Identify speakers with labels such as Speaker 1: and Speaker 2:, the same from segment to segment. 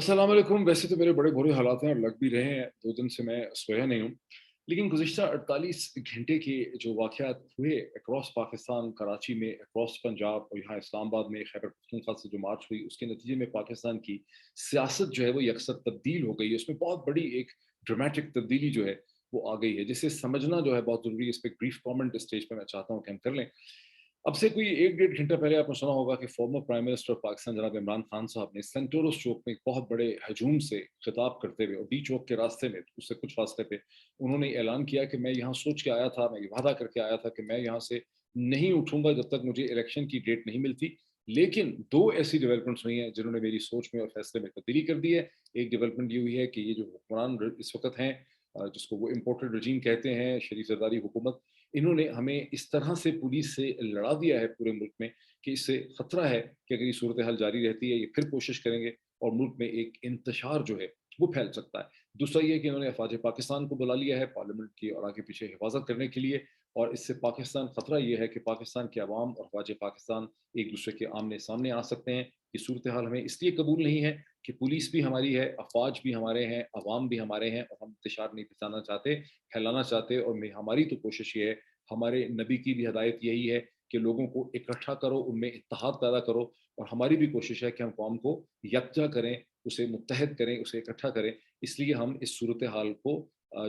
Speaker 1: अस्सलाम वालेकुम। वैसे तो मेरे बड़े बुरे हालात हैं और लग भी रहे हैं, 2 दिन से मैं सोया नहीं हूँ। लेकिन गुज़िश्ता 48 घंटे के जो वाक़यात हुए अक्रॉस पाकिस्तान, कराची में, अक्रॉस पंजाब और यहाँ इस्लामाबाद में खैबर पख्तूनख्वा से जो मार्च हुई, उसके नतीजे में पाकिस्तान की सियासत जो है वो यकसर तब्दील हो गई है। उसमें बहुत बड़ी एक ड्रामेटिक तब्दीली जो है वो आ गई है, जिसे समझना जो है बहुत ज़रूरी है। इस पे एक ब्रीफ कमेंट इस स्टेज पे मैं चाहता हूँ कि हम कर लें। अब से कोई 1 डेढ़ घंटा पहले आपने सुना होगा कि former prime minister of Pakistan जनाब इमरान खान साहब ने सेंटोरस चौक में एक बहुत बड़े हजूम से खिताब करते हुए और डी चौक के रास्ते में उससे कुछ फासले पे उन्होंने ऐलान किया कि मैं यहाँ सोच के आया था, मैं ये वादा करके आया था कि मैं यहाँ से नहीं उठूंगा जब तक मुझे इलेक्शन की डेट नहीं मिलती। लेकिन 2 ऐसी डेवलपमेंट्स हुई हैं जिन्होंने मेरी सोच में और फैसले में तब्दीली कर दी है। एक डेवलपमेंट ये हुई है कि ये जो हुक्मरान इस वक़्त हैं, जिसको वो इम्पोर्टेड रजीम कहते हैं, शरीफ ज़रदारी हुकूमत, इन्होंने हमें इस तरह से पुलिस से लड़ा दिया है पूरे मुल्क में कि इससे खतरा है कि अगर ये सूरत हाल जारी रहती है, ये फिर कोशिश करेंगे और मुल्क में एक इंतशार जो है वो फैल सकता है। दूसरा ये कि इन्होंने अफवाज पाकिस्तान को बुला लिया है पार्लियामेंट की और आगे पीछे हिफाजत करने के लिए। और इससे पाकिस्तान खतरा ये है कि पाकिस्तान के अवाम और अफवाज पाकिस्तान एक दूसरे के आमने सामने आ सकते हैं। ये सूरत हाल हमें इसलिए कबूल नहीं है कि पुलिस भी हमारी है, अफवाज भी हमारे हैं, अवाम भी हमारे हैं और हम इंतशार नहीं फैलाना चाहते, फैलाना चाहते। और हमारी तो कोशिश ये है, हमारे नबी की भी हदायत यही है कि लोगों को इकट्ठा करो, उनमें इत्तेहाद पैदा करो। और हमारी भी कोशिश है कि हम कौम को यकजा करें, उसे मुत्तहद करें, उसे इकट्ठा करें। इसलिए हम इस सूरत हाल को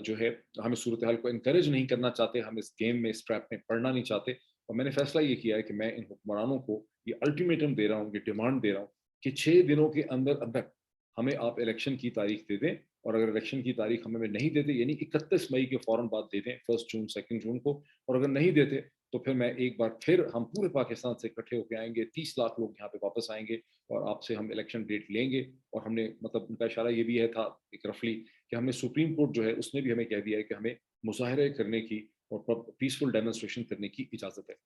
Speaker 1: जो है, हम इस सूरत हाल को इनकरेज नहीं करना चाहते, हम इस गेम में, इस ट्रैप में पड़ना नहीं चाहते। और मैंने फैसला ये किया है कि मैं इन हुक्मरानों को ये अल्टीमेटम दे रहा हूँ, ये डिमांड दे रहा हूँ कि 6 दिनों के अंदर अंदर हमें आप इलेक्शन की तारीख दे दें। और अगर इलेक्शन की तारीख हमें नहीं देते, यानी 31 मई के फौरन बाद दे दें, 1 जून 2 जून को। और अगर नहीं देते तो फिर मैं एक बार फिर हम पूरे पाकिस्तान से इकट्ठे होकर आएंगे, 30 लाख लोग यहाँ पे वापस आएंगे और आपसे हम इलेक्शन डेट लेंगे। और हमने मतलब उनका इशारा ये भी है था एक रफली कि हमने सुप्रीम कोर्ट जो है उसने भी हमें कह दिया है कि हमें मुजाहरे करने की और पीसफुल डेमोन्स्ट्रेशन करने की इजाजत है।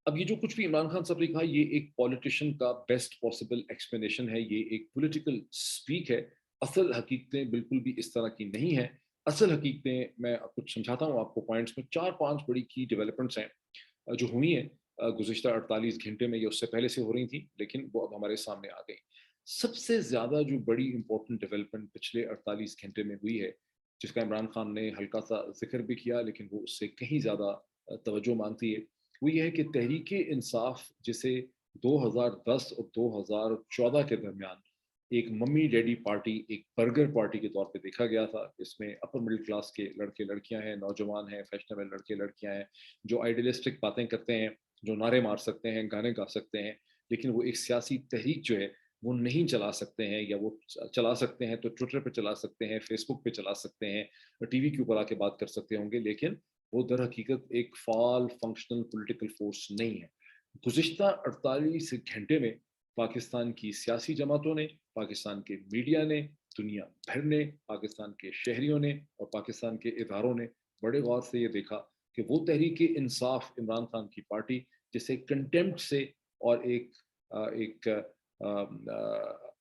Speaker 1: अब ये जो कुछ भी इमरान खान साहब ने कहा, ये एक पॉलिटिशियन का बेस्ट पॉसिबल एक्सप्लेनेशन है, ये एक पॉलिटिकल स्पीक है। असल हकीकतें बिल्कुल भी इस तरह की नहीं है। असल हकीकतें मैं कुछ समझाता हूँ आपको पॉइंट्स में। 4-5 बड़ी की डेवलपमेंट्स हैं जो हुई हैं गुज़िश्ता 48 घंटे में। ये उससे पहले से हो रही थी, लेकिन वो अब हमारे सामने आ गई। सबसे ज़्यादा जो बड़ी इम्पोर्टेंट डेवलपमेंट पिछले 48 घंटे में हुई है, जिसका इमरान खान ने हल्का-सा ज़िक्र भी किया, लेकिन वो उससे कहीं ज़्यादा तवज्जो माँगती है। वो ये है कि तहरीक-ए-इंसाफ, जिसे 2010 और 2014 के दरमियान एक मम्मी-डैडी पार्टी, एक बर्गर पार्टी के तौर पे देखा गया था। इसमें अपर मिडल क्लास के लड़के-लड़कियाँ हैं, नौजवान हैं, फैशनेबल लड़के-लड़कियाँ हैं, जो आइडियलिस्टिक बातें करते हैं, जो नारे मार सकते हैं, गाने गा सकते हैं, लेकिन वो एक सियासी तहरीक जो है, वो नहीं चला सकते हैं। या वो चला सकते हैं तो ट्विटर पे चला सकते हैं, फेसबुक पे चला सकते हैं, टीवी के ऊपर आके बात कर सकते होंगे, लेकिन वो दर हकीकत एक फ़ाल फंक्शनल पॉलिटिकल फ़ोर्स नहीं है। गुज़िश्ता 48 घंटे में पाकिस्तान की सियासी जमातों ने, पाकिस्तान के मीडिया ने, दुनिया भर ने, पाकिस्तान के शहरियों ने और पाकिस्तान के इदारों ने बड़े गौर से ये देखा कि वो तहरीक-ए-इंसाफ इमरान खान की पार्टी, जिसे कंटेम्प्ट से और एक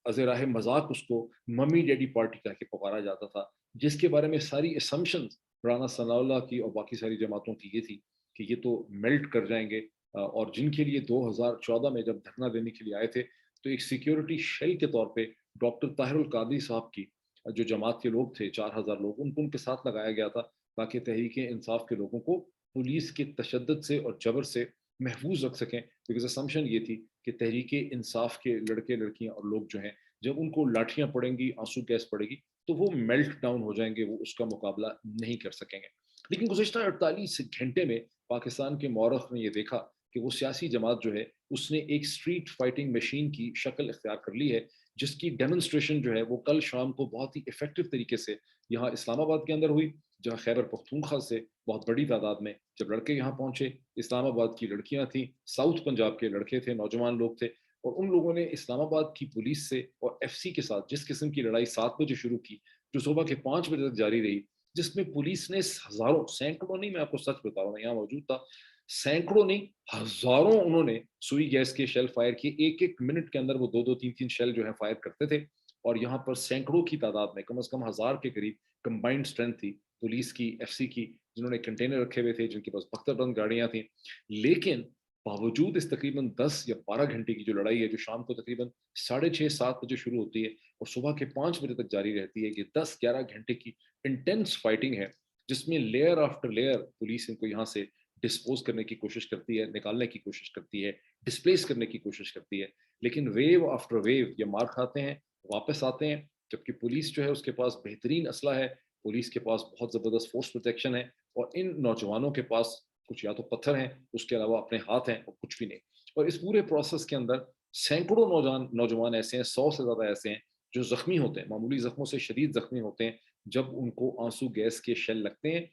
Speaker 1: अज़राह मज़ाक उसको मम्मी-डैडी पार्टी कह के पुकारा जाता था, जिसके बारे में सारी असम्पशन्स राना सनाउल्लाह की और बाकी सारी जमातों की ये थी कि ये तो मेल्ट कर जाएँगे। और जिनके लिए 2014 में जब धरना देने के लिए आए थे, तो एक सिक्योरिटी शेल के तौर पे डॉक्टर ताहिरुल कादरी साहब की जो जमात के लोग थे, 4000 लोग, उनको उनके साथ लगाया गया था, ताकि तहरीक-ए-इंसाफ के लोगों को पुलिस के तशद्दुद से और जबर से महफूज़ रख सकें। बिकॉज़ असम्पशन ये थी कि तहरीक-ए-इंसाफ के लड़के-लड़कियाँ और लोग जो हैं, जब उनको लाठियाँ पड़ेंगी, आंसू गैस पड़ेगी, तो वो मेल्ट डाउन हो जाएँगे, वो उसका मुकाबला नहीं कर सकेंगे। लेकिन गुज़िश्ता 48 घंटे में पाकिस्तान के मौरख़ ने ये देखा कि वो सियासी जमात जो है, उसने एक स्ट्रीट फाइटिंग मशीन की शक्ल इख्तियार कर ली है, जिसकी डेमोन्स्ट्रेशन जो है वो कल शाम को बहुत ही इफ़ेक्टिव तरीके से यहाँ इस्लामाबाद के अंदर हुई, जहाँ खैबर पख्तूनख्वा से बहुत बड़ी तादाद में जब लड़के यहाँ पहुँचे, इस्लामाबाद की लड़कियाँ थीं, साउथ पंजाब के लड़के थे, नौजवान लोग थे। और उन लोगों ने इस्लामाबाद की पुलिस से और एफसी के साथ जिस किस्म की लड़ाई 7 बजे शुरू की, जो सुबह के 5 बजे तक जारी रही, जिसमें पुलिस ने हज़ारों, सैकड़ों नहीं, मैं आपको सच बता रहा हूँ, मैं यहाँ मौजूद था, सैकड़ों नहीं, हज़ारों उन्होंने सुई गैस के शेल फायर किए। 1-1 मिनट के अंदर वो 2-2 3-3 शेल जो है फायर करते थे। और यहाँ पर सैकड़ों की तादाद में, कम से कम 1000 के करीब कंबाइंड स्ट्रेंथ थी, पुलिस की, एफसी की, जिन्होंने कंटेनर रखे हुए थे, जिनके पास बख्तरबंद गाड़ियाँ थी। लेकिन बावजूद इस तकरीबन 10 या 12 घंटे की जो लड़ाई है, जो शाम को तकरीबन 6:30-7 बजे शुरू होती है और सुबह के 5 बजे तक जारी रहती है, ये 10-11 घंटे की इंटेंस फाइटिंग है, जिसमें लेयर आफ्टर लेयर पुलिस इनको यहाँ से डिस्पोज करने की कोशिश करती है, निकालने की कोशिश करती है, डिस्प्लेस करने की कोशिश करती है। लेकिन वेव आफ्टर वेव ये मार खाते हैं, वापस आते हैं, जबकि पुलिस जो है उसके पास बेहतरीन असला है, पुलिस के पास बहुत ज़बरदस्त फोर्स प्रोटेक्शन है और इन नौजवानों के पास कुछ या तो पत्थर हैं, उसके अलावा अपने हाथ हैं और कुछ भी नहीं। और इस पूरे प्रोसेस के अंदर सैकड़ों नौजवान नौजवान ऐसे हैं, 100 से ज़्यादा ऐसे हैं, जो ज़ख्मी होते हैं, मामूली ज़ख्मों से शदीद ज़ख्मी होते हैं, जब उनको आंसू गैस के शेल लगते हैं।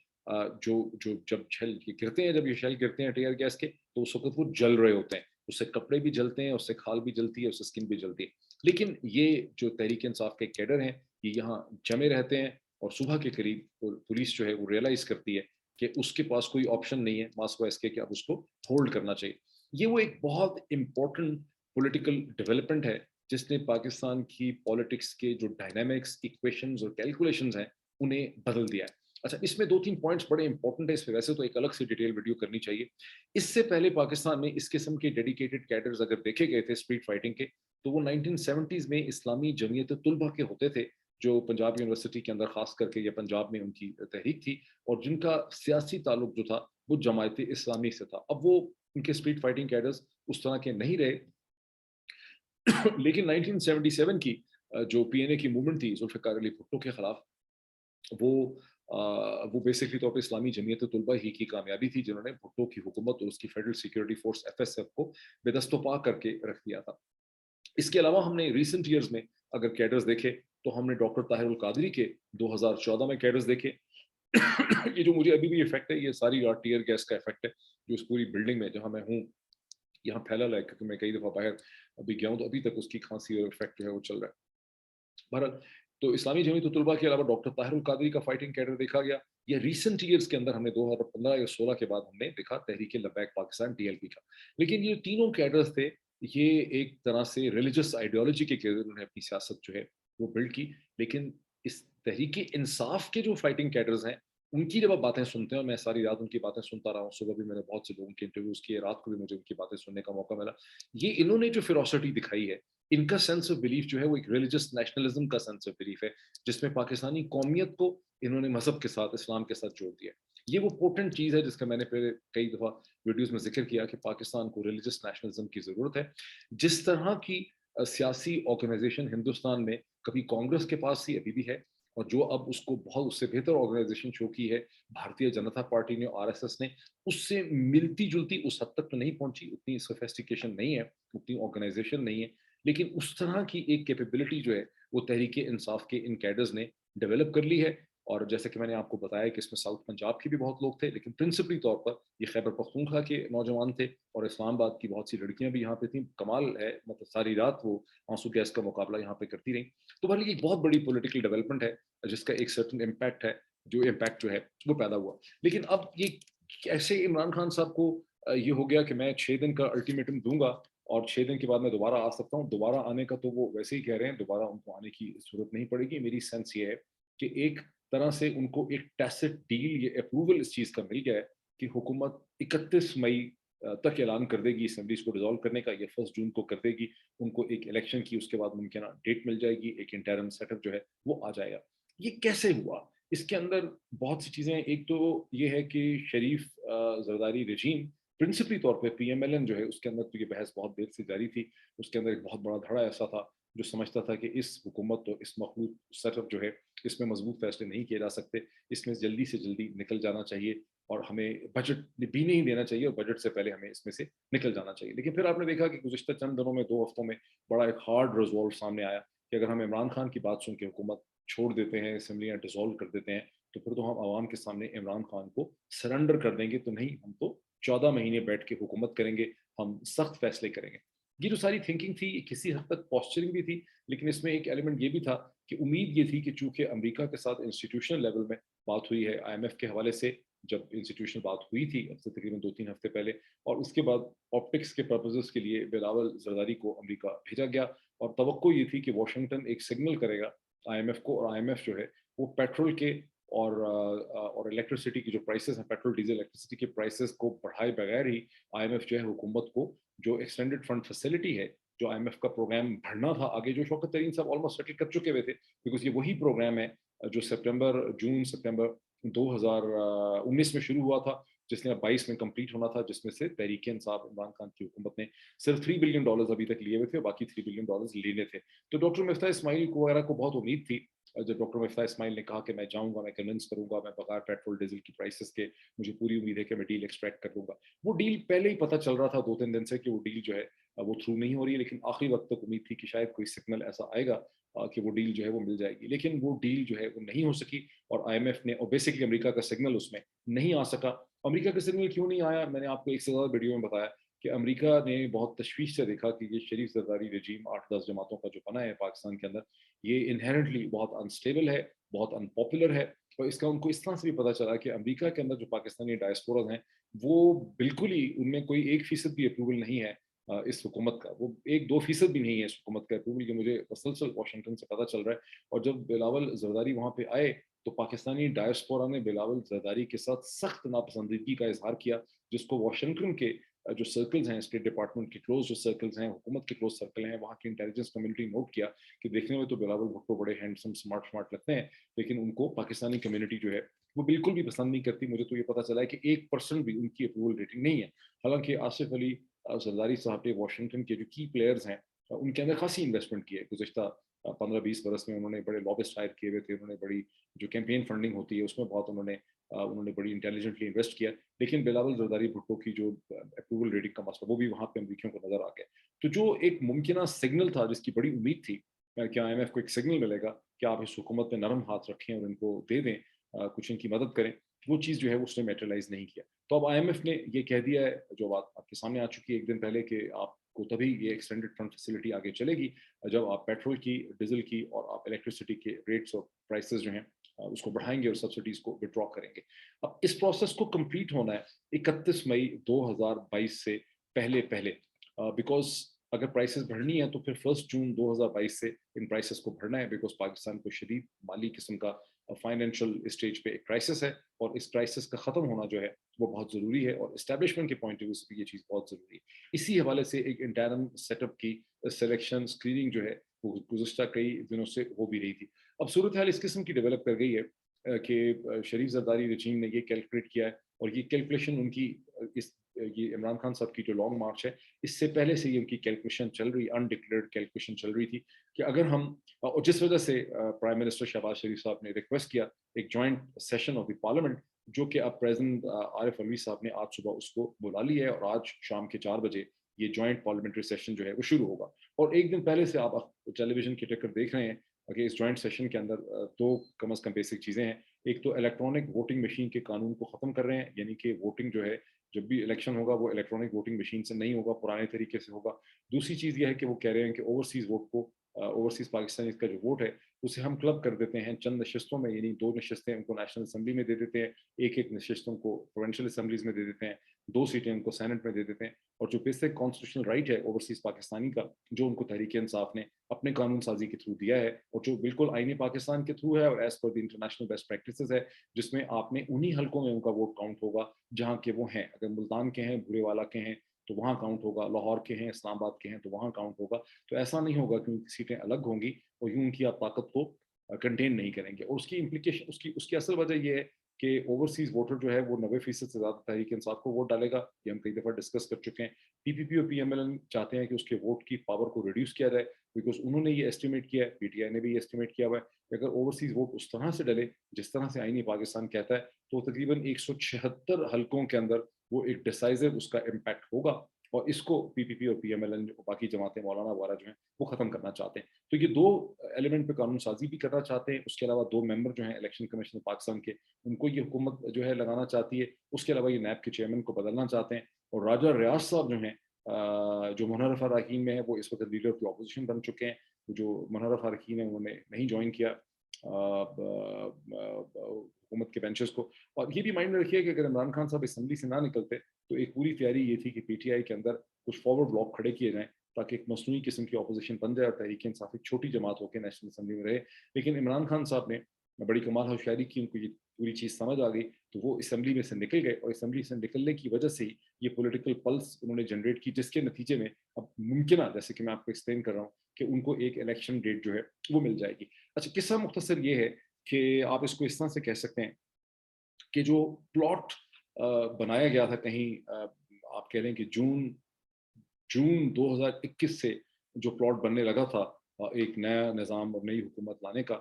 Speaker 1: जो जो जब शेल ये गिरते हैं, जब ये शेल गिरते हैं टियर गैस के, तो उस वक़्त वो जल रहे होते हैं। उससे कपड़े भी जलते हैं, उससे खाल भी जलती है, उससे स्किन भी जलती है। लेकिन ये जो तहरीक-ए-इंसाफ के कैडर हैं, ये यहाँ जमे रहते हैं और सुबह के करीब पुलिस जो है वो रियलाइज़ करती है कि उसके पास कोई ऑप्शन नहीं है मास्को एसके कि अब उसको होल्ड करना चाहिए। ये वो एक बहुत इम्पोर्टेंट पॉलिटिकल डेवलपमेंट है जिसने पाकिस्तान की पॉलिटिक्स के जो डायनामिक्स, इक्वेशंस और कैलकुलेशंस हैं, उन्हें बदल दिया है। अच्छा, इसमें 2-3 पॉइंट्स बड़े इंपॉर्टेंट है, इस पे वैसे तो एक अलग से डिटेल वीडियो करनी चाहिए। इससे पहले पाकिस्तान में इस किस्म के डेडिकेटेड कैडर्स अगर देखे गए थे स्ट्रीट फाइटिंग के, तो वो 1970s में इस्लामी जमीयत तुलबा के होते थे, जो पंजाब यूनिवर्सिटी के अंदर खास करके या पंजाब में उनकी तहरीक थी और जिनका सियासी ताल्लुक जो था वो जमायत इस्लामी से था। अब वो उनके स्ट्रीट फाइटिंग कैडर्स उस तरह के नहीं रहे। लेकिन 1977 की जो पीएनए की मूवमेंट थी जुल्फ़िकार अली भुट्टो के खिलाफ, वो वो बेसिकली तौर पे इस्लामी जमीयत तुलबा ही की कामयाबी थी जिन्होंने भुट्टो की हुकूमत और उसकी फेडरल सिक्योरिटी फोर्स एफएसएफ को बेदस्तोपा करके रख दिया था। इसके अलावा हमने रिसेंट ईयर्स में अगर कैडर्स देखे, तो हमने डॉक्टर ताहिर अल कादरी के 2014 में कैडर्स देखे। ये जो मुझे अभी भी इफेक्ट है, ये सारी टीयर गैस का इफेक्ट है, जो इस पूरी बिल्डिंग में जहाँ मैं हूँ, यहाँ फैला है, क्योंकि मैं कई दफ़ा बाहर अभी गया हूँ, तो अभी तक उसकी खांसी और इफेक्ट जो है वो चल रहा है। बहरहाल, तो इस्लामी जमीयत तुलबा के अलावा डॉक्टर ताहिर अल कादरी का फाइटिंग कैडर देखा गया। ये रिसेंट ईयर्स के अंदर हमने 2015 या 16 के बाद हमने देखा तहरीक लब्बैक पाकिस्तान टीएलपी का। लेकिन ये तीनों कैडर्स थे, ये एक तरह से रिलीजियस आइडियोलॉजी के गिर्द उन्होंने अपनी सियासत जो है वो बिल्ड की। लेकिन इस तहरीक इंसाफ के जो फाइटिंग कैडर्स हैं, उनकी जब आप बातें सुनते हैं, और मैं सारी रात उनकी बातें सुनता रहा हूँ, सुबह भी मैंने बहुत से लोगों के इंटरव्यूज़ किए, रात को भी मुझे उनकी बातें सुनने का मौका मिला। ये इन्होंने जो फेरोसिटी दिखाई है, इनका सेंस ऑफ बिलीफ जो है वो एक रिलीजियस नेशनलिज्म का सेंस ऑफ बिलीफ है, जिसमें पाकिस्तानी कौमियत को इन्होंने मजहब के साथ, इस्लाम के साथ जोड़ दिया। ये वो पोटेंट चीज़ है जिसका मैंने पहले कई दफ़ा वीडियोज़ में ज़िक्र किया कि पाकिस्तान को रिलीजियस नेशनलिज्म की ज़रूरत है। जिस तरह की सियासी ऑर्गेनाइजेशन हिंदुस्तान में कभी कांग्रेस के पास थी, अभी भी है, और जो अब उसको बहुत उससे बेहतर ऑर्गेनाइजेशन शो की है भारतीय जनता पार्टी ने, आरएसएस ने, उससे मिलती-जुलती उस हद तक तो नहीं पहुंची, उतनी सोफिस्टिकेशन नहीं है, उतनी ऑर्गेनाइजेशन नहीं है, लेकिन उस तरह की एक कैपेबिलिटी जो है वो तहरीक इंसाफ के इन कैडर्स ने डेवलप कर ली है। और जैसे कि मैंने आपको बताया कि इसमें साउथ पंजाब के भी बहुत लोग थे, लेकिन प्रिंसिपली तौर पर ये खैबर पख्तूनख्वा के नौजवान थे और इस्लामाबाद की बहुत सी लड़कियां भी यहाँ पे थी। कमाल है, मतलब सारी रात वो आंसू गैस का मुकाबला यहाँ पे करती रही। तो भले एक बहुत बड़ी पॉलिटिकल डेवलपमेंट है जिसका एक सर्टेन इम्पैक्ट है, जो इम्पैक्ट जो है वो पैदा हुआ। लेकिन अब ये कैसे इमरान खान साहब को ये हो गया कि मैं 6 दिन का अल्टीमेटम दूंगा और 6 दिन के बाद मैं दोबारा आ सकता हूँ। दोबारा आने का तो वो वैसे ही कह रहे हैं, दोबारा उनको आने की जरूरत नहीं पड़ेगी। मेरी सेंस ये है कि एक तरह से उनको एक टैसिट डील, ये अप्रूवल इस चीज का मिल गया है कि हुकूमत 31 मई तक ऐलान कर देगी असम्बलीज को डिसॉल्व करने का, ये 1 जून को कर देगी। उनको एक इलेक्शन की उसके बाद मुमकिन डेट मिल जाएगी, एक इंटरम सेटअप जो है वो आ जाएगा। ये कैसे हुआ? इसके अंदर बहुत सी चीजें हैं। एक तो ये है कि शरीफ जरदारी रजीम प्रिंसिपली तौर पे पीएमएलएन जो है उसके अंदर तो ये बहस बहुत देर से जारी थी। उसके अंदर एक बहुत बड़ा धड़ा ऐसा था जो समझता था कि इस हुकूमत तो इस मखलूक सेटअप जो है इसमें मजबूत फैसले नहीं किए जा सकते, इसमें जल्दी से जल्दी निकल जाना चाहिए और हमें बजट भी नहीं देना चाहिए और बजट से पहले हमें इसमें से निकल जाना चाहिए। लेकिन फिर आपने देखा कि गुज़िश्ता चंद दिनों में, 2 हफ्तों में बड़ा एक हार्ड रिजॉल्व सामने आया कि अगर हम इमरान खान की बात सुन के हुकूमत छोड़ देते हैं, असम्बलियाँ डिसॉल्व कर देते हैं, तो फिर तो हम आवाम के सामने इमरान खान को सरेंडर कर देंगे, तो नहीं, हम तो 14 महीने बैठ के हुकूमत करेंगे, हम सख्त फैसले करेंगे। ये जो सारी थिंकिंग थी, किसी हद तक पॉस्चरिंग भी थी, लेकिन इसमें एक एलिमेंट ये भी था कि उम्मीद ये थी कि चूंकि अमेरिका के साथ इंस्टीट्यूशनल लेवल में बात हुई है, आईएमएफ के हवाले से जब इंस्टीट्यूशनल बात हुई थी अब से तकरीबन 2-3 हफ्ते पहले, और उसके बाद ऑप्टिक्स के पर्पजेस के लिए बिलावल जरदारी को अमेरिका भेजा गया और तवक्को ये थी कि वाशिंगटन एक सिग्नल करेगा आईएमएफ को, और आईएमएफ जो है वो पेट्रोल के اور इलेक्ट्रिसिटी की जो प्राइसेस हैं, पेट्रोल डीजल इलेक्ट्रिसिटी के प्राइसेस को बढ़ाए बगैर ही आईएमएफ जो है हुकूमत को जो एक्सटेंडेड फंड फैसिलिटी है, जो आईएमएफ का प्रोग्राम भरना था आगे, जो शौकत तरीन साहब ऑलमोस्ट सेटल कर चुके हुए थे, बिकॉज ये वही प्रोग्राम है जो जून सितंबर 2019 में शुरू हुआ था, जिसने अब 22 में कंप्लीट होना था, जिसमें से तहरीक इंसाफ इमरान खान की हुकूमत ने सिर्फ $3 बिलियन अभी तक लिए हुए थे, बाकी $3 बिलियन लेने थे। तो डॉक्टर मिफ्ता इस्माइल को वगैरह को बहुत उम्मीद थी, जब डॉक्टर मिफ्ता इस्माइल ने कहा कि मैं जाऊंगा, मैं कन्विंस करूंगा, मैं बगैर पेट्रोल डीजल की प्राइसेस के मुझे पूरी उम्मीद है कि मैं डील एक्सट्रैक्ट कर लूंगा। वो डील पहले ही पता चल रहा था 2-3 दिन से कि वो डील जो है वो थ्रू नहीं हो रही है, लेकिन आखिरी वक्त तक उम्मीद थी कि शायद कोई सिग्नल ऐसा आएगा कि वो डील जो है वो मिल जाएगी, लेकिन वो डील जो है वो नहीं हो सकी। और आईएमएफ ने, और बेसिकली अमेरिका का सिग्नल उसमें नहीं आ सका। अमेरिका का सिग्नल क्यों नहीं आया, मैंने आपको एक से ज़्यादा वीडियो में बताया कि अमेरिका ने बहुत तशवीश से देखा कि ये शरीफ जरदारी रजीम 8-10 जमातों का जो बना है पाकिस्तान के अंदर, ये इनहेरेंटली बहुत अनस्टेबल है, बहुत अनपॉपुलर है। और इसका उनको इस तरह से भी पता चला कि अमेरिका के अंदर जो पाकिस्तानी डायस्पोरा हैं, वो बिल्कुल ही, उनमें कोई 1% भी अप्रूवल नहीं है इस हुकूमत का, वो 1-2% भी नहीं है इस हुकूमत का अप्रूवल, ये मुझे मसलसल वाशिंगटन से पता चल रहा है। और जब बिलावल जरदारी वहाँ पे आए, तो पाकिस्तानी डायस्पोरा ने बिलावल जरदारी के साथ सख्त नापसंदीदगी का इजहार किया, जिसको वाशिंगटन के जो सर्कल्स हैं, स्टेट डिपार्टमेंट के क्लोज जो सर्कल्स हैं, हुकूमत के क्लोज सर्कल हैं, वहाँ की इंटेलिजेंस कम्युनिटी नोट किया कि देखने में तो बिलावल भुट्टो बड़े हैंडसम स्मार्ट स्मार्ट लगते हैं, लेकिन उनको पाकिस्तानी कम्युनिटी जो है वो बिल्कुल भी पसंद नहीं करती। मुझे तो ये पता चला है कि 1% भी उनकी अप्रूवल रेटिंग नहीं है। हालांकि आसिफ अली जरदारी साहब ने वाशिंगटन के जो की प्लेयर्स हैं उनके अंदर खासी इन्वेस्टमेंट की है गुज़श्ता 15-20 बरस में। उन्होंने बड़े लॉबिस्ट हायर किए हुए थे, उन्होंने बड़ी जो कैंपेन फंडिंग होती है उसमें बहुत उन्होंने बड़ी इंटेलिजेंटली इन्वेस्ट किया। लेकिन बिलावल जरदारी भुट्टो की जो अप्रूवल रेटिंग का मसला, वो भी वहाँ पे अमरीकियों को नजर आ गया। तो जो एक मुमकिन सिग्नल था, जिसकी बड़ी उम्मीद थी कि आईएमएफ को एक सिग्नल मिलेगा कि आप इस हुकूमत में नरम हाथ रखें और इनको दे दें, कुछ इनकी मदद करें, वो चीज़ जो है उसने मेटेरियलाइज नहीं किया। तो अब आईएमएफ ने ये कह दिया है, जो बात आपके सामने आ चुकी है एक दिन पहले, कि आपको तभी ये एक्सटेंडेड फंड फैसिलिटी आगे चलेगी जब आप पेट्रोल की, डीजल की और आप इलेक्ट्रिसिटी के रेट्स और प्राइसेस जो हैं उसको बढ़ाएंगे और सब्सिडीज को विड्रॉ करेंगे। अब इस प्रोसेस को कंप्लीट होना है 31 मई 2022 से पहले पहले, बिकॉज अगर प्राइसेस बढ़नी है तो फिर 1 जून 2022 से इन प्राइसेस को भरना है, बिकॉज पाकिस्तान को शदीद माली किस्म का फाइनेंशियल स्टेज पे एक क्राइसिस है, और इस क्राइसिस का ख़त्म होना जो है वो बहुत ज़रूरी है, और इस्टेब्लिशमेंट के पॉइंट ऑफ व्यू से भी ये चीज़ बहुत ज़रूरी है। इसी हवाले से एक इंटरम सेटअप की सिलेक्शन स्क्रीनिंग जो है वो गुज़श्ता कई दिनों से हो भी रही थी। अब सूरत हाल इस किस्म की डेवलप कर गई है कि शरीफ जरदारी रजीम ने ये कैलकुलेट किया है, और ये कैलकुलेशन उनकी ये इमरान खान साहब की जो लॉन्ग मार्च है, इससे पहले से ही उनकी कैलकुलेशन चल रही, अनडिक्लेयर्ड कैलकुलेशन चल रही थी कि अगर हम, और जिस वजह से प्राइम मिनिस्टर शहबाज शरीफ साहब ने रिक्वेस्ट किया एक joint session of the parliament, जो कि अब प्रेसिडेंट आरिफ अलवी साहब ने आज सुबह उसको बुला लिया है, और आज शाम के 4 बजे ये जॉइंट पार्लियामेंट्री सेशन जो है वो शुरू होगा। और एक दिन पहले से आप टेलीविजन की टिकर देख रहे हैं कि इस जॉइंट सेशन के अंदर दो कम अज़ कम बेसिक चीज़ें हैं। एक तो इलेक्ट्रॉनिक वोटिंग मशीन के कानून को ख़त्म कर रहे हैं, यानी कि वोटिंग जो है, जब भी इलेक्शन होगा वो इलेक्ट्रॉनिक वोटिंग मशीन से नहीं होगा, पुराने तरीके से होगा। दूसरी चीज़ ये है कि वो कह रहे हैं कि ओवरसीज़ वोट को, ओवरसीज़ पाकिस्तानी का जो वोट है उसे हम क्लब कर देते हैं चंद नशस्तों में, यानी 2 नशस्तें उनको नेशनल असम्बली में दे देते हैं, एक-एक नशस्तों को प्रोविंशियल असम्बलीज़ में दे देते हैं, 2 सीटें उनको सेनेट में दे देते हैं। और जो बेसिक कॉन्स्टिट्यूशनल राइट है ओवरसीज़ पाकिस्तानी का, जो उनको तहरीक इंसाफ ने अपने कानून साजी के थ्रू दिया है, और जो बिल्कुल आईनी पाकिस्तान के थ्रू है और as per the international best practices है, जिसमें आपने उन्हीं हलकों में उनका वोट काउंट होगा जहाँ के वो हैं। अगर मुल्तान के हैं, बूरेवाला के हैं, तो वहाँ काउंट होगा, लाहौर के हैं, इस्लामाबाद के हैं, तो वहाँ काउंट होगा। तो ऐसा नहीं होगा कि उनकी सीटें अलग होंगी और यूँ उनकी आप ताकत को कंटेन नहीं करेंगे। और उसकी इम्प्लीकेशन, उसकी उसकी असल वजह ये है कि ओवरसीज़ वोटर जो है वो 90% से ज़्यादा तहरीक इंसाफ को वोट डालेगा। ये हम कई दफ़ा डिस्कस कर चुके हैं। पीपीपी और पीएमएल चाहते हैं कि उसके वोट की पावर को रिड्यूस किया जाए, बिकॉज़ उन्होंने ये एस्टिमेट किया है, पीटीआई ने भी ये एस्टिमेट किया हुआ है कि अगर ओवरसीज़ वोट उस तरह से डले जिस तरह से आईनी पाकिस्तान कहता है, तो तकरीबन 176 हलकों के अंदर वो एक डिसाइसिव उसका इम्पैक्ट होगा, और इसको पीपीपी और पीएमएल और बाकी जमातें, मौलाना वगैरह जो हैं, वो ख़त्म करना चाहते हैं। तो ये 2 एलिमेंट पे कानून साज़ी भी करना चाहते हैं। उसके अलावा 2 मेंबर जो हैं इलेक्शन कमीशन पाकिस्तान के, उनको ये हुकूमत जो है लगाना चाहती है। उसके अलावा ये नैब के चेयरमैन को बदलना चाहते हैं। और राजा रियाज साहब जो हैं, जो मुनर्रफ अरकान में है, वो इस वक्त लीडर ऑफ द अपोजिशन बन चुके हैं। जो मुनर्रफ अरकान है उन्होंने नहीं ज्वाइन किया हुकूमत के बेंचेस को। और ये भी माइंड में रखिए कि अगर इमरान खान साहब असम्बली से ना निकलते, तो एक पूरी तैयारी ये थी कि पीटीआई के अंदर कुछ फॉरवर्ड ब्लॉक खड़े किए जाएँ, ताकि एक मसनूई किस्म की अपोजिशन बन जाए और तहरीक इंसाफ एक छोटी जमात होकर नेशनल असम्बली में रहे। लेकिन इमरान खान साहब ने بڑی کمال ہوشیاری کی، ان کو یہ پوری چیز سمجھ آ گئی، تو وہ اسمبلی میں سے نکل گئے، اور اسمبلی سے نکلنے کی وجہ سے ہی یہ پولیٹیکل پلس انہوں نے جنریٹ کی، جس کے نتیجے میں اب ممکنہ، جیسے کہ میں آپ کو ایکسپلین کر رہا ہوں، کہ ان کو ایک الیکشن ڈیٹ جو ہے وہ مل جائے گی۔ اچھا، قصہ مختصر یہ ہے کہ آپ اس کو اس طرح سے کہہ سکتے ہیں کہ جو پلاٹ بنایا گیا تھا کہیں، آپ کہہ لیں کہ جون 2021 سے جو پلاٹ بننے لگا تھا ایک نیا نظام اور نئی حکومت لانے کا،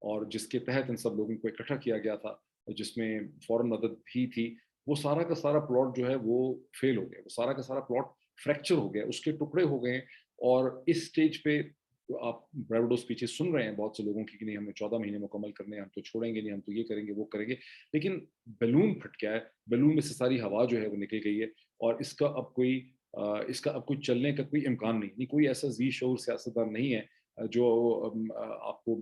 Speaker 1: اور جس کے تحت ان سب لوگوں کو اکٹھا کیا گیا تھا، جس میں فورن مدد بھی تھی، وہ سارا کا سارا پلاٹ جو ہے وہ فیل ہو گیا، وہ سارا کا سارا پلاٹ فریکچر ہو گیا، اس کے ٹکڑے ہو گئے۔ اور اس سٹیج پہ آپ بریوڈوز پیچھے سن رہے ہیں بہت سے لوگوں کی کہ نہیں، ہمیں 14 مہینے مکمل کرنے ہیں، ہم تو چھوڑیں گے نہیں، ہم تو یہ کریں گے وہ کریں گے، لیکن بیلون پھٹ گیا ہے، بیلون میں سے ساری ہوا جو ہے وہ نکل گئی ہے، اور اس کا اب کوئی چلنے کا کوئی امکان نہیں، کوئی ایسا ذی شعور سیاستدان نہیں ہے جو آپ کو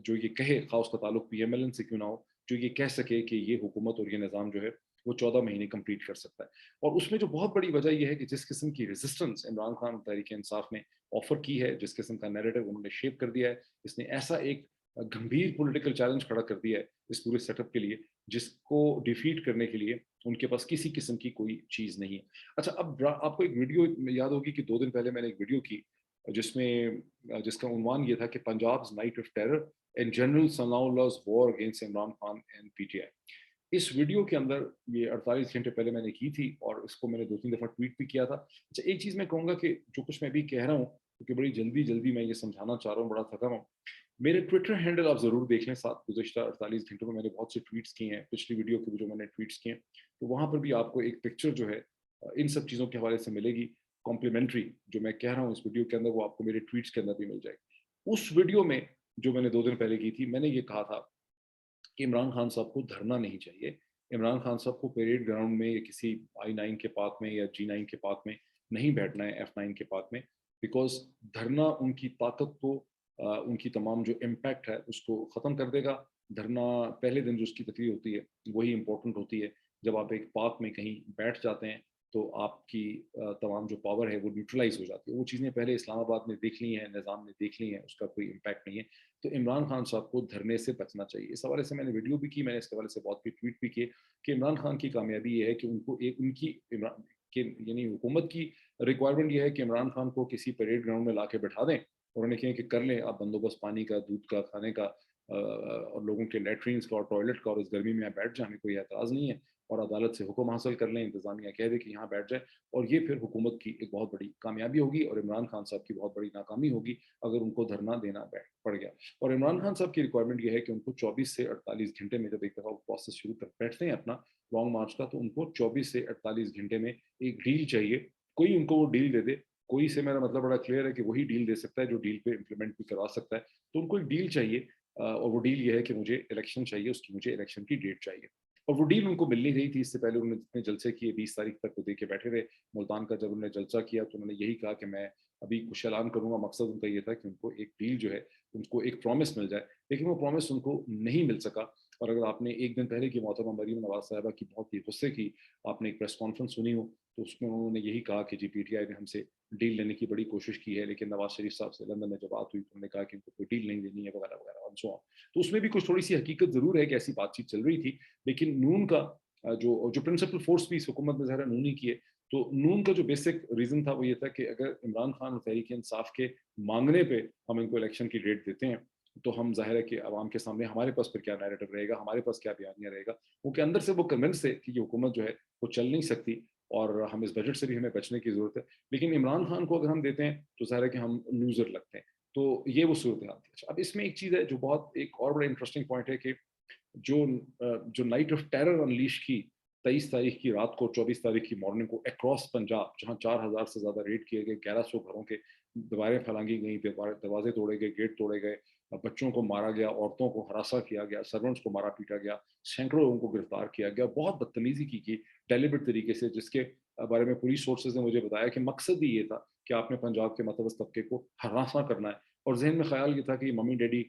Speaker 1: جو یہ کہے، خاص اس کا تعلق پی ایم ایل این سے کیوں نہ ہو، جو یہ کہہ سکے کہ یہ حکومت اور یہ نظام جو ہے وہ 14 مہینے کمپلیٹ کر سکتا ہے۔ اور اس میں جو بہت بڑی وجہ یہ ہے کہ جس قسم کی ریزسٹنس عمران خان تحریک انصاف نے آفر کی ہے، جس قسم کا نیریٹو انہوں نے شیپ کر دیا ہے، اس نے ایسا ایک گمبھیر پولیٹیکل چیلنج کھڑا کر دیا ہے اس پورے سیٹ اپ کے لیے، جس کو ڈیفیٹ کرنے کے لیے ان کے پاس کسی قسم کی کوئی چیز نہیں ہے۔ اچھا، اب آپ کو ایک ویڈیو یاد ہوگی کہ 2 دن پہلے میں نے ایک ویڈیو کی جس کا عنوان یہ تھا کہ Punjab's night of terror and general Sanaullah's war against Imran Khan and P T I. اس ویڈیو کے اندر یہ 48 گھنٹے پہلے میں نے کی تھی، اور اس کو میں نے 2-3 دفعہ ٹویٹ بھی کیا تھا۔ اچھا، ایک چیز میں کہوں گا کہ جو کچھ میں بھی کہہ رہا ہوں، کیونکہ بڑی جلدی میں یہ سمجھانا چاہ رہا ہوں، بڑا تھکا ہوں، میرے ٹویٹر ہینڈل آپ ضرور دیکھ لیں، ساتھ گزشتہ 48 گھنٹوں میں میں نے بہت سے ٹویٹس کیے ہیں، پچھلی ویڈیو کے بھی جو میں نے ٹویٹس کیے ہیں، تو وہاں پر بھی آپ کو ایک پکچر جو ہے ان سب چیزوں کے حوالے سے ملے گی، کمپلیمنٹری، جو میں کہہ رہا ہوں اس ویڈیو کے اندر وہ آپ کو میرے ٹویٹس کے اندر بھی مل جائے گی۔ اس ویڈیو میں جو میں نے 2 دن پہلے کی تھی، میں نے یہ کہا تھا کہ عمران خان صاحب کو دھرنا نہیں چاہیے، عمران خان صاحب کو پیریڈ گراؤنڈ میں یا کسی I-9 کے پارک میں یا G9 کے پارک میں نہیں بیٹھنا ہے، F9 کے پارک میں، بیکاز دھرنا ان کی طاقت کو، ان کی تمام جو امپیکٹ ہے اس کو ختم کر دے گا۔ دھرنا پہلے دن جو اس کی تقریر ہوتی ہے وہی امپورٹنٹ ہوتی ہے، جب آپ ایک پارک میں کہیں بیٹھ جاتے ہیں تو آپ کی تمام جو پاور ہے وہ نیوٹرلائز ہو جاتی ہے۔ وہ چیزیں پہلے اسلام آباد میں دیکھ لی ہیں، نظام نے دیکھ لی ہیں، اس کا کوئی امپیکٹ نہیں ہے۔ تو عمران خان صاحب کو دھرنے سے بچنا چاہیے۔ اس حوالے سے میں نے ویڈیو بھی کی، میں نے اس حوالے سے بہت بھی ٹویٹ بھی کیے کہ عمران خان کی کامیابی یہ ہے کہ ان کو ان کی یعنی حکومت کی ریکوائرمنٹ یہ ہے کہ عمران خان کو کسی پریڈ گراؤنڈ میں لا کے بٹھا دیں، اور انہیں کہیں کہ کر لیں آپ بندوبست پانی کا، دودھ کا، کھانے کا، اور لوگوں کے لیٹرینز کا اور ٹوائلٹ کا، اور اس گرمی میں آپ بیٹھ جائیں، ہمیں کوئی اعتراض نہیں ہے، اور عدالت سے حکم حاصل کر لیں، انتظامیہ کہہ دے کہ یہاں بیٹھ جائے، اور یہ پھر حکومت کی ایک بہت بڑی کامیابی ہوگی، اور عمران خان صاحب کی بہت بڑی ناکامی ہوگی اگر ان کو دھرنا دینا پڑ گیا۔ اور عمران خان صاحب کی ریکوائرمنٹ یہ ہے کہ ان کو 24 سے 48 گھنٹے میں، جب ایک دفعہ وہ پروسیس شروع کر بیٹھتے ہیں اپنا لانگ مارچ کا، تو ان کو 24 سے 48 گھنٹے میں ایک ڈیل چاہیے، کوئی ان کو وہ ڈیل دے دے۔ کوئی سے میرا مطلب بڑا کلیئر ہے کہ وہی ڈیل دے سکتا ہے جو ڈیل پہ امپلیمنٹ بھی کروا سکتا ہے۔ تو ان کو ایک ڈیل چاہیے، اور وہ ڈیل یہ ہے کہ مجھے الیکشن چاہیے، اس کی مجھے الیکشن کی ڈیٹ چاہیے، اور وہ ڈیل ان کو مل نہیں رہی تھی۔ اس سے پہلے انہوں نے جتنے جلسے کیے 20 تاریخ تک وہ دے کے بیٹھے رہے ملتان کا۔ جب انہوں نے جلسہ کیا تو انہوں نے یہی کہا کہ میں ابھی کچھ اعلان کروں گا۔ مقصد ان کا یہ تھا کہ ان کو ایک ڈیل جو ہے، ان کو ایک پرومس مل جائے، لیکن وہ پرومس ان کو نہیں مل سکا۔ اور اگر آپ نے ایک دن پہلے کی محترمہ مریم نواز صاحبہ کی بہت ہی غصے کی آپ نے ایک پریس کانفرنس سنی ہو، تو اس میں انہوں نے یہی کہا کہ جی PTI نے ہم سے ڈیل لینے کی بڑی کوشش کی ہے، لیکن نواز شریف صاحب سے لندن میں جب بات ہوئی تو انہوں نے کہا کہ ان کو کوئی ڈیل نہیں دینی ہے، وغیرہ وغیرہ اور سو آن۔ تو اس میں بھی کچھ تھوڑی سی حقیقت ضرور ہے کہ ایسی بات چیت چل رہی تھی، لیکن نون کا جو پرنسپل فورس بھی اس حکومت میں ظاہر نون ہی کی ہے، تو نون کا جو بیسک ریزن تھا وہ یہ تھا کہ اگر عمران خان اور تحریک انصاف کے مانگنے پہ ہم ان کو الیکشن کی ڈیٹ دیتے ہیں تو ہم ظاہر ہے کہ عوام کے سامنے ہمارے پاس پھر کیا نیریٹو رہے گا، ہمارے پاس کیا بیانیہ رہے گا، کیونکہ اندر سے وہ کنونس ہے کہ یہ حکومت جو ہے وہ چل نہیں سکتی، اور ہم اس بجٹ سے بھی ہمیں بچنے کی ضرورت ہے۔ لیکن عمران خان کو اگر ہم دیتے ہیں تو ظاہر ہے کہ ہم لوزر لگتے ہیں۔ تو یہ وہ صورتحال تھی۔ اب اس میں ایک چیز ہے جو بہت ایک اور بڑا انٹرسٹنگ پوائنٹ ہے کہ جو نائٹ آف ٹیرر انلیش کی 23 تاریخ کی رات کو، 24 تاریخ کی مارننگ کو اکراس پنجاب، جہاں 4000 سے زیادہ ریڈ کیے گئے، 1100 گھروں کے دیواریں پھیلانگی گئیں، دروازے توڑے گئے، گیٹ توڑے گئے، بچوں کو مارا گیا، عورتوں کو ہراساں کیا گیا، سرونٹس کو مارا پیٹا گیا، سینکڑوں لوگوں کو گرفتار کیا گیا، بہت بدتمیزی کی گئی ڈیلیبریٹ طریقے سے، جس کے بارے میں پولیس سورسز نے مجھے بتایا کہ مقصد ہی یہ تھا کہ آپ نے پنجاب کے متوسط طبقے کو ہراساں کرنا ہے، اور ذہن میں خیال یہ تھا کہ یہ ممی ڈیڈی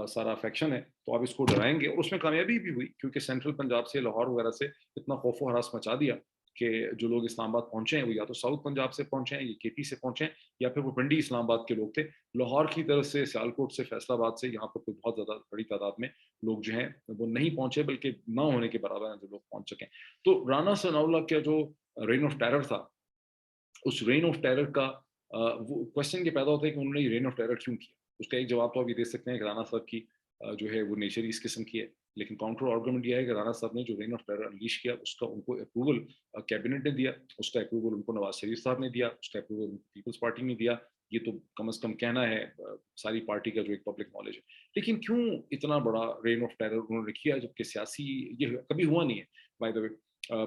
Speaker 1: سارا افیکشن ہے تو آپ اس کو ڈرائیں گے، اور اس میں کامیابی بھی ہوئی، کیونکہ سینٹرل پنجاب سے، لاہور وغیرہ سے اتنا خوف و ہراس مچا دیا کہ جو لوگ اسلام آباد پہنچے ہیں وہ یا تو ساؤتھ پنجاب سے پہنچے ہیں یا کے پی سے پہنچے ہیں یا پھر وہ پنڈی اسلام آباد کے لوگ تھے. لاہور کی طرف سے, سیالکوٹ سے, فیصل آباد سے یہاں پر کوئی بہت زیادہ بڑی تعداد میں لوگ جو ہیں وہ نہیں پہنچے, بلکہ نہ ہونے کے برابر ہیں جو لوگ پہنچ چکے ہیں. تو رانا ثناء اللہ کا جو رین آف ٹیرر تھا, اس رین آف ٹیرر کا وہ کوشچن یہ پیدا ہوتا ہے کہ انہوں نے یہ رین آف ٹیرر کیوں کیا. اس کا ایک جواب تو آپ یہ دے سکتے ہیں کہ رانا صاحب کی جو ہے وہ نیچر اس قسم کی ہے, لیکن کاؤنٹر آرگومنٹ یہ ہے کہ رانا صاحب نے جو رین آف ٹیرر انلیش کیا اس کا ان کو اپروول کیبنٹ نے دیا, اس کا اپروول ان کو نواز شریف صاحب نے دیا, اس کا اپروول ان کو پیپلز پارٹی نے دیا. یہ تو کم از کم کہنا ہے ساری پارٹی کا جو ایک پبلک نالج ہے. لیکن کیوں اتنا بڑا رین آف ٹیرر انہوں نے کیا جبکہ سیاسی یہ کبھی ہوا نہیں ہے بائی دا وے.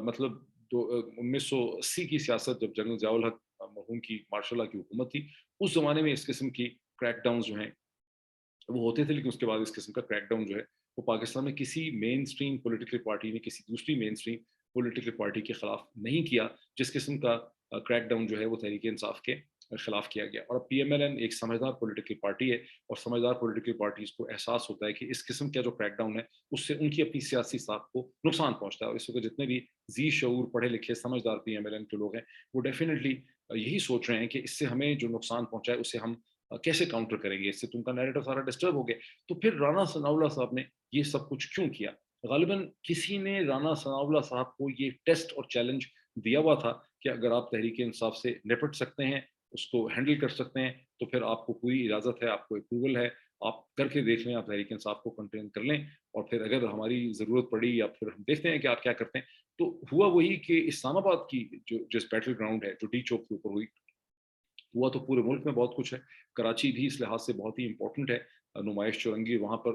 Speaker 1: مطلب 1980 کی سیاست جب جنرل ضیاء الحق مرحوم کی ماشاء اللہ کی حکومت تھی, اس زمانے میں اس قسم کی کریک ڈاؤن جو ہیں وہ ہوتے تھے, لیکن اس کے بعد اس قسم کا کریک ڈاؤن جو ہے وہ پاکستان میں کسی مین اسٹریم پولیٹیکل پارٹی نے کسی دوسری مین اسٹریم پولیٹیکل پارٹی کے خلاف نہیں کیا جس قسم کا کریک ڈاؤن جو ہے وہ تحریک انصاف کے خلاف کیا گیا. اور پی ایم ایل این ایک سمجھدار پولیٹیکل پارٹی ہے, اور سمجھدار پولیٹیکل پارٹیز کو احساس ہوتا ہے کہ اس قسم کا جو کریک ڈاؤن ہے اس سے ان کی اپنی سیاسی ساکھ کو نقصان پہنچتا ہے. اور اس وقت جتنے بھی ذی شعور پڑھے لکھے سمجھدار پی ایم ایل این کے لوگ ہیں وہ ڈیفینیٹلی یہی سوچ رہے ہیں کہ اس سے ہمیں جو نقصان پہنچا ہے اسے ہم کیسے کاؤنٹر کریں گے, اس سے تم کا نیریٹو سارا ڈسٹرب ہو گیا. تو پھر رانا ثناء اللہ صاحب نے یہ سب کچھ کیوں کیا؟ غالباً کسی نے رانا ثناء اللہ صاحب کو یہ ٹیسٹ اور چیلنج دیا ہوا تھا کہ اگر آپ تحریک انصاف سے نپٹ سکتے ہیں, اس کو ہینڈل کر سکتے ہیں, تو پھر آپ کو پوری اجازت ہے, آپ کو اپروول ہے, آپ کر کے دیکھ لیں, آپ تحریک انصاف کو کنٹین کر لیں, اور پھر اگر ہماری ضرورت پڑی یا پھر ہم دیکھتے ہیں کہ آپ کیا کرتے ہیں. تو ہوا وہی کہ اسلام آباد کی جس بیٹل گراؤنڈ ہے جو ڈی چوک کے اوپر ہوئی, ہوا تو پورے ملک میں بہت کچھ ہے. کراچی بھی اس لحاظ سے بہت ہی امپورٹنٹ ہے, نمائش چورنگی وہاں پر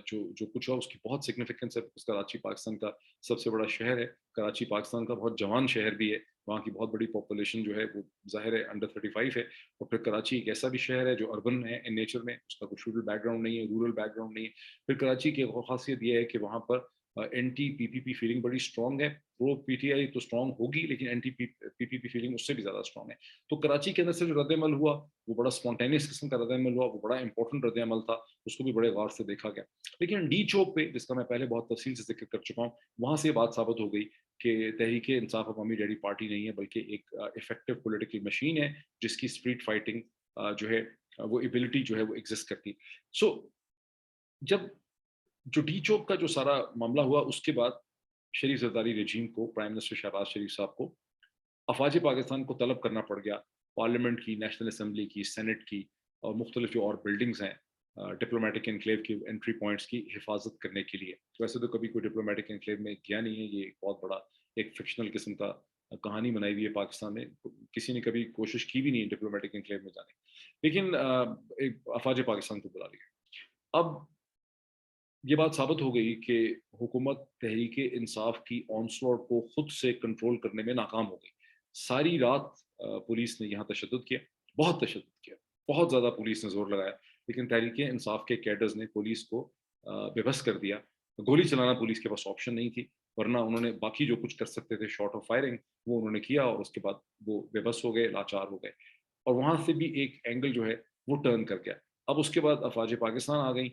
Speaker 1: جو کچھ ہوا اس کی بہت سگنیفیکنس ہے. کراچی پاکستان کا سب سے بڑا شہر ہے, کراچی پاکستان کا بہت جوان شہر بھی ہے, وہاں کی بہت بڑی پاپولیشن جو ہے وہ ظاہر ہے انڈر 35 ہے. اور پھر کراچی ایک ایسا بھی شہر ہے جو اربن ہے ان نیچر میں, اس کا کوئی شیڈول بیک گراؤنڈ نہیں ہے, رورل بیک گراؤنڈ نہیں ہے. پھر کراچی کی ایک خاصیت یہ ہے کہ وہاں پر اینٹی پی پی پی فیلنگ بڑی اسٹرانگ ہے. پرو پی ٹی آئی تو اسٹرانگ ہوگی, لیکن اینٹی پی پی پی فیلنگ اس سے بھی زیادہ اسٹرانگ ہے. تو کراچی کے اندر سے جو رد عمل ہوا وہ بڑا اسپونٹینیس قسم کا رد عمل ہوا, وہ بڑا امپورٹنٹ رد عمل تھا, اس کو بھی بڑے غور سے دیکھا گیا. لیکن ڈی چوک پہ, جس کا میں پہلے بہت تفصیل سے ذکر کر چکا ہوں, وہاں سے یہ بات ثابت ہو گئی کہ تحریک انصاف عوامی ڈیڈی پارٹی نہیں ہے, بلکہ ایک افیکٹو پولیٹیکل مشین ہے جس کی اسٹریٹ فائٹنگ جو ہے وہ ایبلٹی جو ہے وہ ایگزسٹ کرتی. سو جب جو ڈی چوک کا جو سارا معاملہ ہوا, اس کے بعد شریف زرداری رجیم کو, پرائم منسٹر شہباز شریف صاحب کو افواج پاکستان کو طلب کرنا پڑ گیا پارلیمنٹ کی, نیشنل اسمبلی کی, سینٹ کی, اور مختلف جو اور بلڈنگز ہیں ڈپلومیٹک انکلیو کی انٹری پوائنٹس کی حفاظت کرنے کے لیے. ویسے تو کبھی کوئی ڈپلومیٹک انکلیو میں گیا نہیں ہے, یہ ایک بہت بڑا ایک فکشنل قسم کا کہانی بنائی ہوئی ہے پاکستان میں, کسی نے کبھی کوشش کی بھی نہیں ڈپلومیٹک انکلیو میں جانے, لیکن افواج پاکستان کو بلا لیا. اب یہ بات ثابت ہو گئی کہ حکومت تحریک انصاف کی آنسلوٹ کو خود سے کنٹرول کرنے میں ناکام ہو گئی. ساری رات پولیس نے یہاں تشدد کیا, بہت تشدد کیا, بہت زیادہ پولیس نے زور لگایا, لیکن تحریک انصاف کے کیڈرز نے پولیس کو بے بس کر دیا. گولی چلانا پولیس کے پاس آپشن نہیں تھی, ورنہ انہوں نے باقی جو کچھ کر سکتے تھے شارٹ آف فائرنگ وہ انہوں نے کیا, اور اس کے بعد وہ بے بس ہو گئے, لاچار ہو گئے. اور وہاں سے بھی ایک اینگل جو ہے وہ ٹرن کر گیا. اب اس کے بعد افواج پاکستان آ گئیں.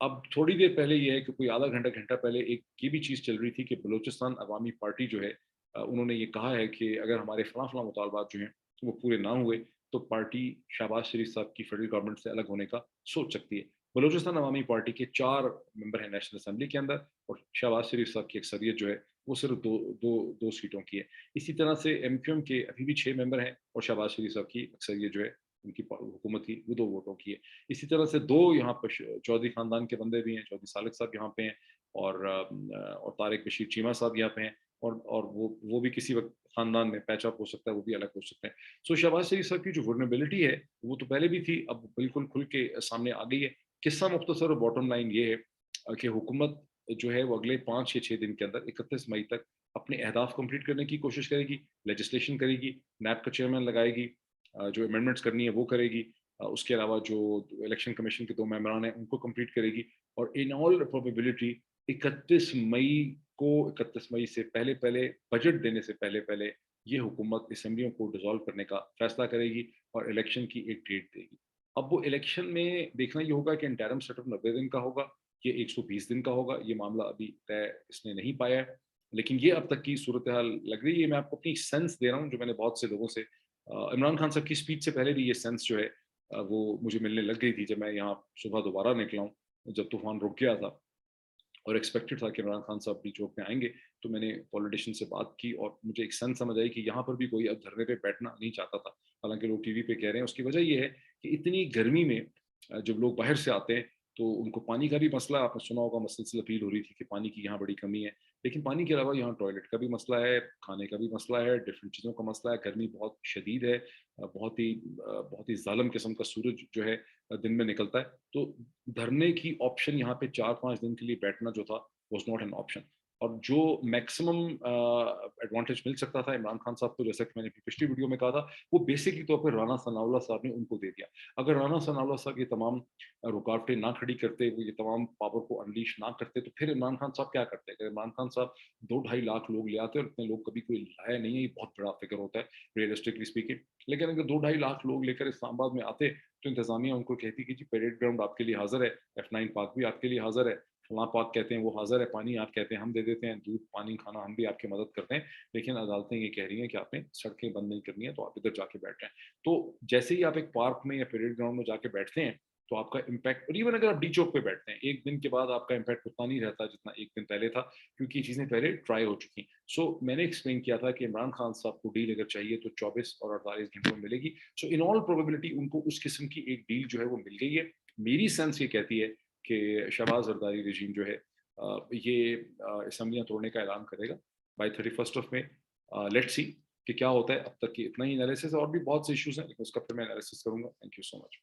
Speaker 1: اب تھوڑی دیر پہلے یہ ہے کہ کوئی آدھا گھنٹہ پہلے ایک یہ بھی چیز چل رہی تھی کہ بلوچستان عوامی پارٹی جو ہے انہوں نے یہ کہا ہے کہ اگر ہمارے فلاں مطالبات جو ہیں وہ پورے نہ ہوئے تو پارٹی شہباز شریف صاحب کی فیڈرل گورنمنٹ سے الگ ہونے کا سوچ سکتی ہے. بلوچستان عوامی پارٹی کے 4 ممبر ہیں نیشنل اسمبلی کے اندر, اور شہباز شریف صاحب کی اکثریت جو ہے وہ صرف دو سیٹوں کی ہے. اسی طرح سے ایم کیو ایم کے ابھی بھی 6 ممبر ہیں, اور شہباز شریف صاحب کی اکثریت جو ہے ان کی حکومت کی وہ 2 ووٹوں کی ہے. اسی طرح سے 2 یہاں پر چودھری خاندان کے بندے بھی ہیں, چودھری سالک صاحب یہاں پہ ہیں, اور طارق بشیر چیمہ صاحب یہاں پہ ہیں, اور وہ بھی کسی وقت خاندان میں پیچ اپ ہو سکتا ہے, وہ بھی الگ ہو سکتے ہیں. سو شہباز شریف صاحب کی جو ورنیبلٹی ہے وہ تو پہلے بھی تھی, اب بالکل کھل کے سامنے آ گئی ہے. قصہ مختصر اور باٹم لائن یہ ہے کہ حکومت جو ہے وہ اگلے 5 یا 6 دن کے اندر 31 مئی تک اپنے اہداف کمپلیٹ کرنے کی کوشش کرے گی, لیجسلیشن کرے گی, نیب کا چیئرمین لگائے گی, جو امینڈمنٹس کرنی ہے وہ کرے گی, اس کے علاوہ جو الیکشن کمیشن کے 2 ممبران ہیں ان کو کمپلیٹ کرے گی, اور ان آل پروبیبلٹی 31 مئی سے پہلے بجٹ دینے سے پہلے یہ حکومت اسمبلیوں کو ڈیزالو کرنے کا فیصلہ کرے گی اور الیکشن کی ایک ڈیٹ دے گی. اب وہ الیکشن میں دیکھنا یہ ہوگا کہ انٹرم سیٹ اپ 90 دن کا ہوگا, یہ 120 دن کا ہوگا, یہ معاملہ ابھی طے اس نے نہیں پایا ہے. लेकिन ये अब तक की सूरत हाल लग रही है, मैं आपको अपनी सेंस दे रहा हूँ जो मैंने बहुत से लोगों से इमरान खान साहब की स्पीच से पहले भी ये सेंस जो है वो मुझे मिलने लग गई थी जब मैं यहाँ सुबह दोबारा निकला हूँ, जब तूफान रुक गया था और एक्सपेक्टेड था कि इमरान खान साहब भी चौक में आएंगे। तो मैंने पॉलिटिशियन से बात की और मुझे एक सेंस समझ आई कि यहाँ पर भी कोई अब धरने पे बैठना नहीं चाहता था। हालांकि लोग टीवी पे कह रहे हैं, उसकी वजह ये है कि इतनी गर्मी में जब लोग बाहर से आते हैं तो उनको पानी का भी मसला, आपने सुना होगा, मुसलसल अपील हो रही थी कि पानी की यहाँ बड़ी कमी है। लेकिन पानी के अलावा यहाँ टॉयलेट का भी मसला है, खाने का भी मसला है, डिफरेंट चीज़ों का मसला है, गर्मी बहुत शदीद है, बहुत ही जालिम किस्म का सूरज जो है दिन में निकलता है। तो धरने की ऑप्शन यहाँ पे 4-5 दिन के लिए बैठना जो था वाज़ नॉट एन ऑप्शन। और जो मैक्सिमम एडवांटेज मिल सकता था इमरान खान साहब को, जैसा कि मैंने पिछली वीडियो में कहा था, वो बेसिकली तौर पे राना सनाउल्लाह साहब ने उनको दे दिया। अगर राना सनाउल्लाह साहब ये तमाम रुकावटें ना खड़ी करते, वो ये तमाम पावर को अनलीश ना करते, तो फिर इमरान खान साहब क्या करते? अगर इमरान खान साहब 2 ढाई लाख लोग ले आते और इतने लोग कभी कोई लाया नहीं है, ये बहुत बड़ा फिगर होता है रियलिस्टिकली स्पीकिंग। लेकिन अगर 2 ढाई लाख लोग लेकर इस्लामाबाद में आते तो इंतजामिया उनको कहती कि जी परेड ग्राउंड आपके लिए हाजिर है, F9 पार्क भी आपके लिए हाजिर है, फलां पार्क कहते हैं वो हाजिर है, पानी आप कहते हैं हम दे देते हैं, दूध पानी खाना हम भी आपकी मदद करते हैं, लेकिन अदालतें ये कह रही हैं कि आपने सड़कें बंद नहीं करनी है, तो आप इधर जाके बैठ जाएं। तो जैसे ही आप एक पार्क में या परेड ग्राउंड में जाके बैठते हैं तो आपका इम्पैक्ट, और इवन अगर आप डी चौक पे बैठते हैं एक दिन के बाद, आपका इम्पैक्ट उतना नहीं रहता जितना एक दिन पहले था, क्योंकि ये चीज़ें पहले ट्राई हो चुकी। सो मैंने एक्सप्लेन किया था कि इमरान खान साहब को डील अगर चाहिए तो 24 और 48 घंटों में मिलेगी। सो इन ऑल प्रोबेबिलिटी उनको उस किस्म की एक डील जो है वो मिल गई है। मेरी सेंस ये कहती है कि शहबाज जरदारी रजीम जो है ये असम्बलियाँ तोड़ने का ऐलान करेगा by 31 of May. Let's see कि क्या होता है। अब तक की इतना ही एनालिसिस है, और भी बहुत से इश्यूज हैं लेकिन उसका फिर मैं एनालिसिस करूंगा। Thank you so much.